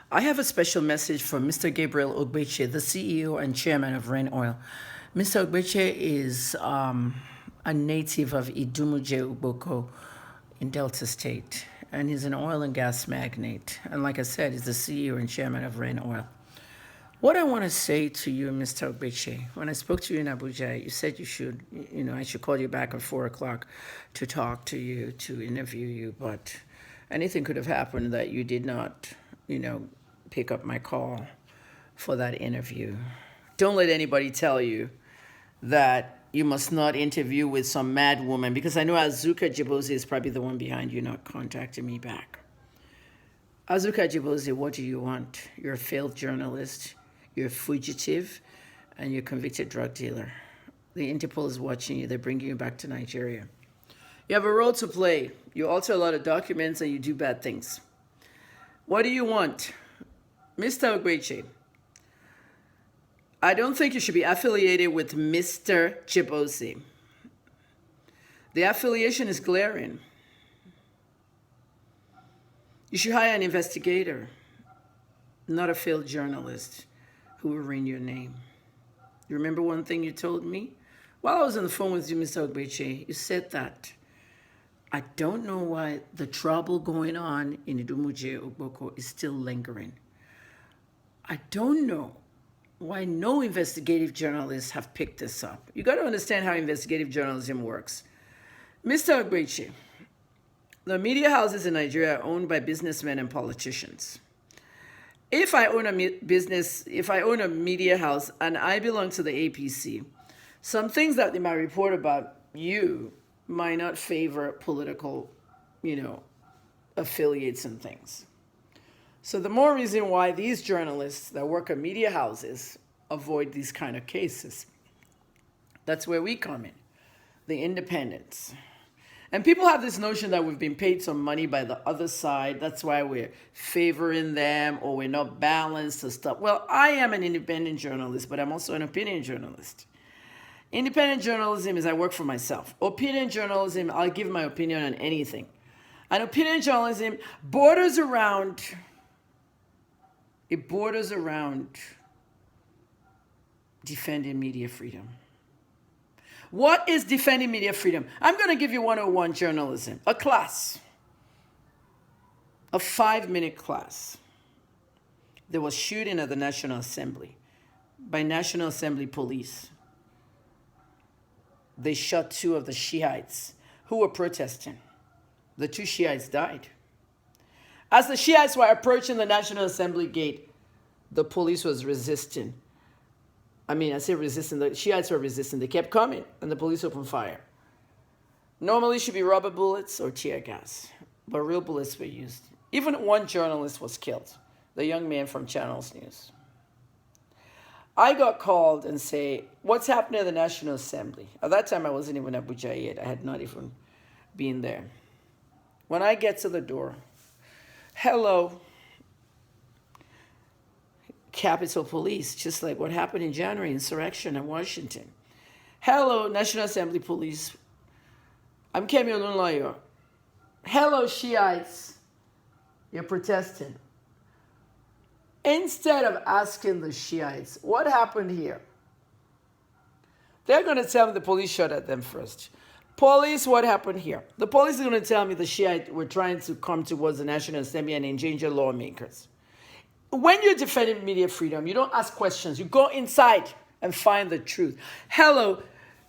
I have a special message from Mr. Gabriel Ogbeichie, the CEO and chairman of Rain Oil. Mr. Ogbeichie is a native of Idumuje in Delta State, and he's an oil and gas magnate. And like I said, he's the CEO and chairman of Rain Oil. What I want to say to you, Mr. Ogbeichie, when I spoke to you in Abuja, you said I should call you back at 4 o'clock to talk to you, to interview you, but anything could have happened that you did not, pick up my call for that interview. Don't let anybody tell you that you must not interview with some mad woman, because I know Azuka Jebose is probably the one behind you not contacting me back. Azuka Jebose, what do you want? You're a failed journalist, you're a fugitive, and you're a convicted drug dealer. The Interpol is watching you. They're bringing you back to Nigeria. You have a role to play. You alter a lot of documents and you do bad things. What do you want? Mr. Ogbeichie, I don't think you should be affiliated with Mr. Jebose. The affiliation is glaring. You should hire an investigator, not a failed journalist who will ruin your name. You remember one thing you told me? While I was on the phone with you, Mr. Ogbeichie, you said that I don't know why the trouble going on in Idumuje is still lingering. I don't know why no investigative journalists have picked this up. You got to understand how investigative journalism works. Mr. Ogbeichie, the media houses in Nigeria are owned by businessmen and politicians. If I own a media house and I belong to the APC, some things that they might report about you might not favor political, affiliates and things. So the more reason why these journalists that work at media houses avoid these kind of cases. That's where we come in, the independents. And people have this notion that we've been paid some money by the other side. That's why we're favoring them or we're not balanced or stuff. Well, I am an independent journalist, but I'm also an opinion journalist. Independent journalism is I work for myself. Opinion journalism, I'll give my opinion on anything. And opinion journalism borders around defending media freedom. What is defending media freedom? I'm going to give you 101 journalism, a class, a 5-minute class. There was shooting at the National Assembly by National Assembly police. They shot 2 of the Shiites who were protesting. The 2 Shiites died. As the Shiites were approaching the National Assembly gate, the police was resisting. I say resisting, the Shiites were resisting. They kept coming, and the police opened fire. Normally it should be rubber bullets or tear gas, but real bullets were used. Even one journalist was killed, the young man from Channels News. I got called and say, what's happening at the National Assembly? At that time, I wasn't even in Abuja yet. I had not even been there. When I get to the door, hello, Capitol Police, just like what happened in January, insurrection in Washington. Hello, National Assembly Police. I'm Kemi Olunloyo. Hello, Shiites. You're protesting. Instead of asking the Shiites, what happened here? They're going to tell me the police shot at them first. Police, what happened here? The police is going to tell me the Shiites were trying to come towards the National Assembly and endanger lawmakers. When you're defending media freedom, you don't ask questions. You go inside and find the truth. Hello,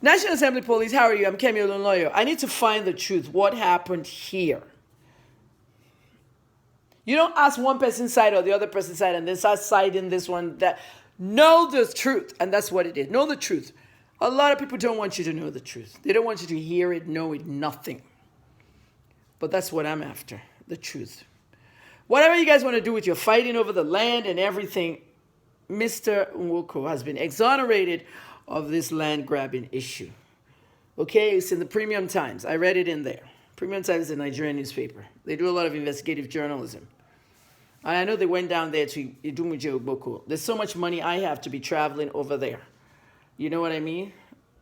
National Assembly Police, how are you? I'm Kemi Olunloyo. I need to find the truth. What happened here? You don't ask one person's side or the other person's side and then start citing this one, that. Know the truth, and that's what it is. Know the truth. A lot of people don't want you to know the truth. They don't want you to hear it, know it, nothing. But that's what I'm after, the truth. Whatever you guys want to do with your fighting over the land and everything, Mr. Nwoko has been exonerated of this land grabbing issue. Okay, it's in the Premium Times. I read it in there. Premium Times is a Nigerian newspaper. They do a lot of investigative journalism. And I know they went down there to Idumuje. There's so much money I have to be traveling over there. You know what I mean?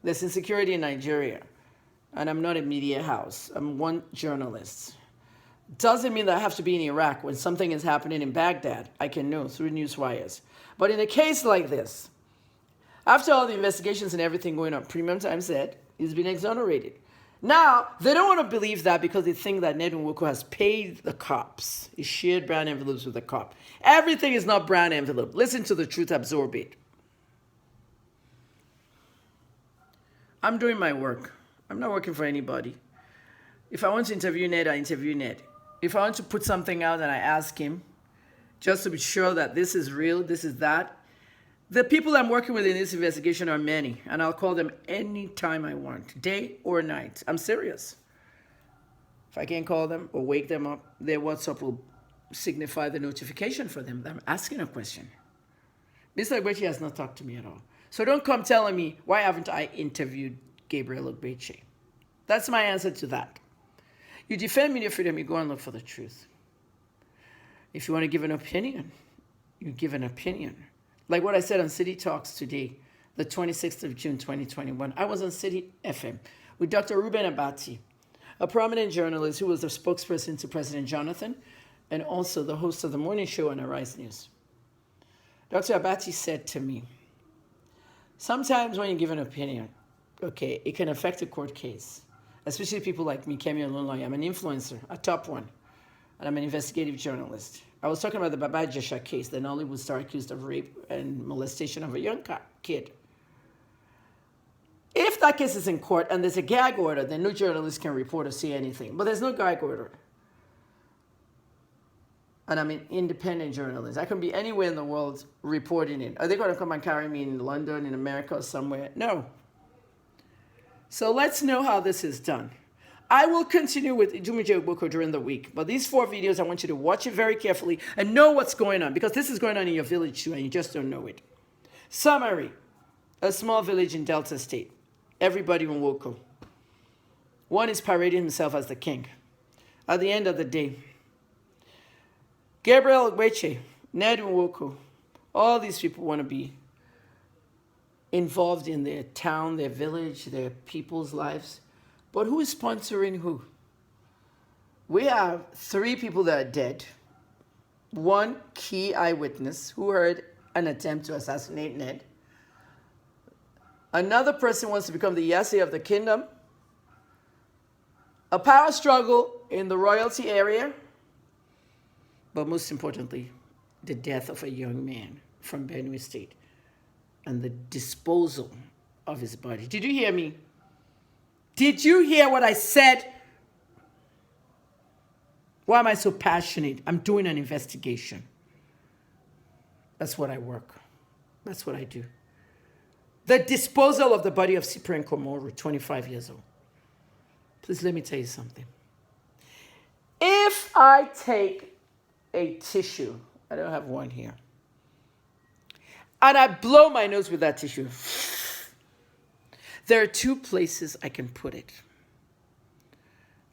There's insecurity in Nigeria. And I'm not a media house. I'm one journalist. Doesn't mean that I have to be in Iraq. When something is happening in Baghdad, I can know through news wires. But in a case like this, after all the investigations and everything going on, Premium Time said he's been exonerated. Now, they don't want to believe that because they think that Ned Nwoko has paid the cops. He shared brown envelopes with the cop. Everything is not brown envelope. Listen to the truth, absorb it. I'm doing my work. I'm not working for anybody. If I want to interview Ned, I interview Ned. If I want to put something out and I ask him, just to be sure that this is real, this is that. The people I'm working with in this investigation are many, and I'll call them anytime I want, day or night. I'm serious. If I can't call them or wake them up, their WhatsApp will signify the notification for them that I'm asking a question. Mr. Ogbeichie has not talked to me at all. So don't come telling me, why haven't I interviewed Gabriel Ogbeichie? That's my answer to that. You defend media freedom, you go and look for the truth. If you want to give an opinion, you give an opinion. Like what I said on City Talks today, the 26th of June, 2021. I was on City FM with Dr. Ruben Abati, a prominent journalist who was the spokesperson to President Jonathan and also the host of the morning show on Arise News. Dr. Abati said to me, sometimes when you give an opinion, okay, it can affect a court case, especially people like me, Kemi Olunloye. I'm an influencer, a top one, and I'm an investigative journalist. I was talking about the Ogbeichie case, the Nollywood star accused of rape and molestation of a young kid. If that case is in court and there's a gag order, then no journalist can report or say anything. But there's no gag order. And I'm an independent journalist. I can be anywhere in the world reporting it. Are they going to come and carry me in London, in America, or somewhere? No. So let's know how this is done. I will continue with Idumije Ogboko during the week. But these 4 videos, I want you to watch it very carefully and know what's going on, because this is going on in your village too, and you just don't know it. Summary. A small village in Delta State. Everybody in Nwoko. One is parading himself as the king. At the end of the day, Gabriel Ogbeichie, Ned Nwoko, all these people want to be involved in their town, their village, their people's lives. But who is sponsoring who? We have 3 people that are dead. 1 key eyewitness who heard an attempt to assassinate Ned. Another person wants to become the Yase of the kingdom. A power struggle in the royalty area. But most importantly, the death of a young man from Benue State and the disposal of his body. Did you hear me? Did you hear what I said? Why am I so passionate? I'm doing an investigation. That's what I work. That's what I do. The disposal of the body of Cyprian Komoru, 25 years old. Please let me tell you something. If I take a tissue, I don't have one here, and I blow my nose with that tissue, there are 2 places I can put it.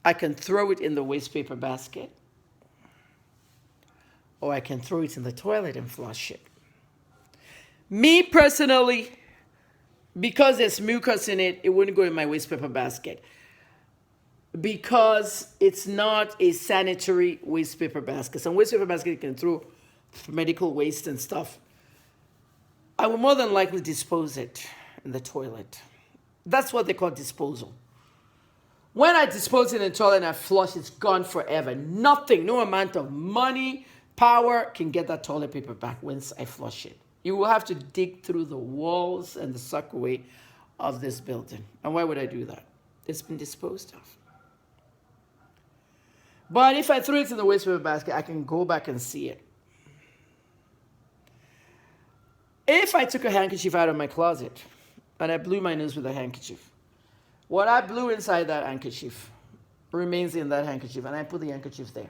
I can throw it in the waste paper basket, or I can throw it in the toilet and flush it. Me personally, because there's mucus in it, it wouldn't go in my waste paper basket. Because it's not a sanitary waste paper basket. Some waste paper basket you can throw medical waste and stuff. I will more than likely dispose it in the toilet. That's what they call disposal. When I dispose it in the toilet and I flush, it's gone forever. Nothing, no amount of money, power can get that toilet paper back once I flush it. You will have to dig through the walls and the suckaway of this building. And why would I do that? It's been disposed of. But if I throw it in the waste paper basket, I can go back and see it. If I took a handkerchief out of my closet and I blew my nose with a handkerchief, what I blew inside that handkerchief remains in that handkerchief, and I put the handkerchief there.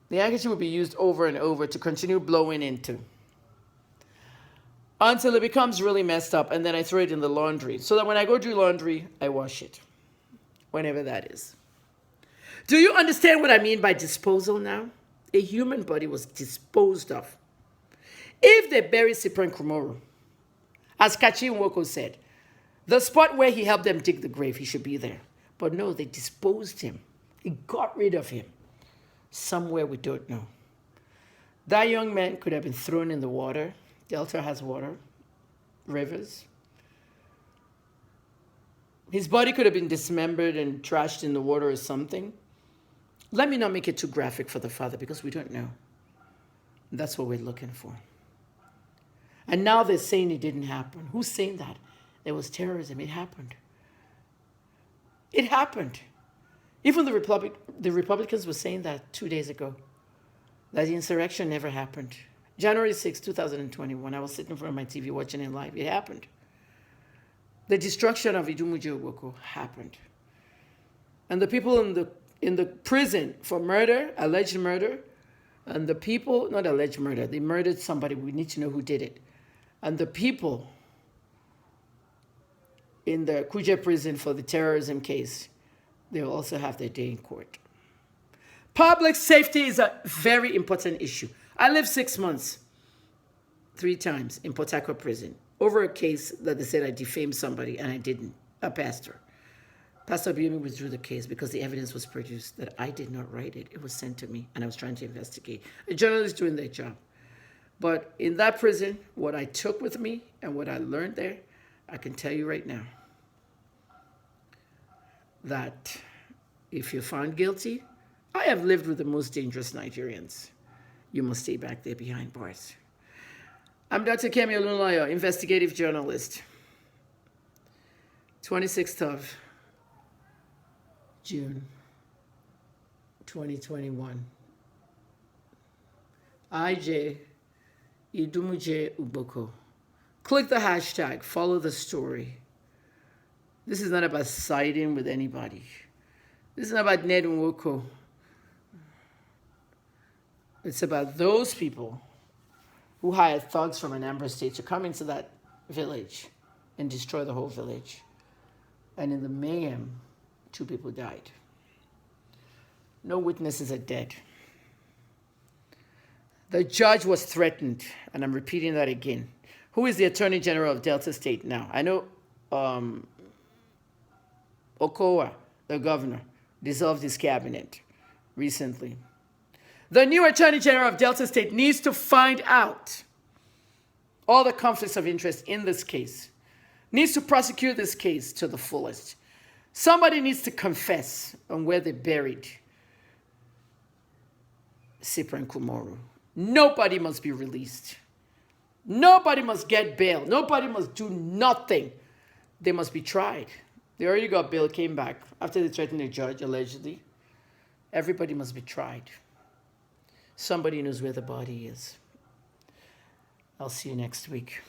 The handkerchief will be used over and over to continue blowing into until it becomes really messed up, and then I throw it in the laundry so that when I go do laundry, I wash it, whenever that is. Do you understand what I mean by disposal now? A human body was disposed of. If they bury Cyprian Komoru, as Kachi Nwoko said, the spot where he helped them dig the grave, he should be there. But no, they disposed him He got rid of him somewhere we don't know. That young man could have been thrown in the water. Delta has water, rivers. His body could have been dismembered and trashed in the water or something. Let me not make it too graphic for the father because we don't know. That's what we're looking for. And now they're saying it didn't happen. Who's saying that? There was terrorism. It happened. It happened. Even the Republicans were saying that 2 days ago, that the insurrection never happened. January 6, 2021, I was sitting in front of my TV watching it live. It happened. The destruction of Idumuje Ogboko happened. And the people in the prison for murder, alleged murder, and the people, not alleged murder, they murdered somebody. We need to know who did it. And the people in the Kuje prison for the terrorism case, they will also have their day in court. Public safety is a very important issue. I lived 6 months, 3 times in Port Harcourt prison over a case that they said I defamed somebody, and I didn't, a pastor. Pastor Biomi withdrew the case because the evidence was produced that I did not write it. It was sent to me, and I was trying to investigate. A journalist doing their job. But in that prison, what I took with me and what I learned there, I can tell you right now that if you're found guilty, I have lived with the most dangerous Nigerians. You must stay back there behind bars. I'm Dr. Kemi Olunloyo, investigative journalist. 26th of June, 2021. IJ Idumuje Ogboko. Click the hashtag, follow the story. This is not about siding with anybody. This is not about Ned Nwoko. It's about those people who hired thugs from Anambra State to come into that village and destroy the whole village. And in the mayhem, 2 people died. No witnesses are dead. The judge was threatened, and I'm repeating that again. Who is the Attorney General of Delta State now? I know Okowa, the governor, dissolved his cabinet recently. The new Attorney General of Delta State needs to find out all the conflicts of interest in this case, needs to prosecute this case to the fullest. Somebody needs to confess on where they buried Cyprian Kumoru. Nobody must be released. Nobody must get bail. Nobody must do nothing. They must be tried. They already got bail, came back after they threatened the judge, allegedly. Everybody must be tried. Somebody knows where the body is. I'll see you next week.